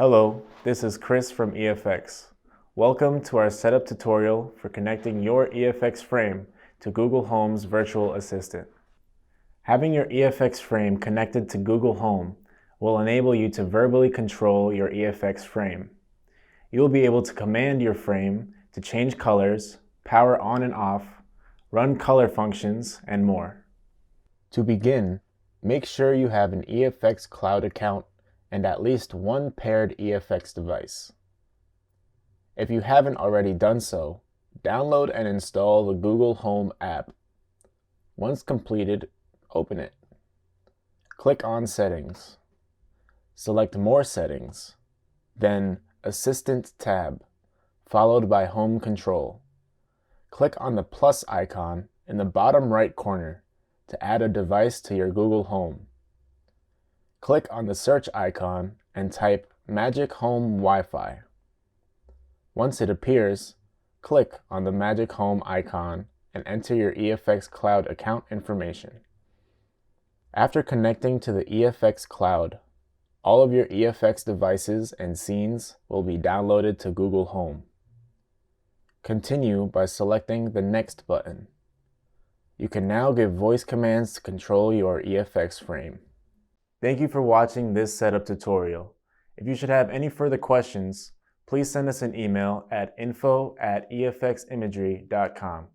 Hello, this is Chris from EFX. Welcome to our setup tutorial for connecting your EFX frame to Google Home's virtual assistant. Having your EFX frame connected to Google Home will enable you to verbally control your EFX frame. You will be able to command your frame to change colors, power on and off, run color functions, and more. To begin, make sure you have an EFX Cloud account and at least one paired EFX device. If you haven't already done so, download and install the Google Home app. Once completed, open it. Click on Settings. Select More Settings, then Assistant tab, followed by Home Control. Click on the plus icon in the bottom right corner to add a device to your Google Home. Click on the search icon and type Magic Home Wi-Fi. Once it appears, click on the Magic Home icon and enter your EFX Cloud account information. After connecting to the EFX Cloud, all of your EFX devices and scenes will be downloaded to Google Home. Continue by selecting the Next button. You can now give voice commands to control your EFX frame. Thank you for watching this setup tutorial. If you should have any further questions, please send us an email at info@efximagery.com.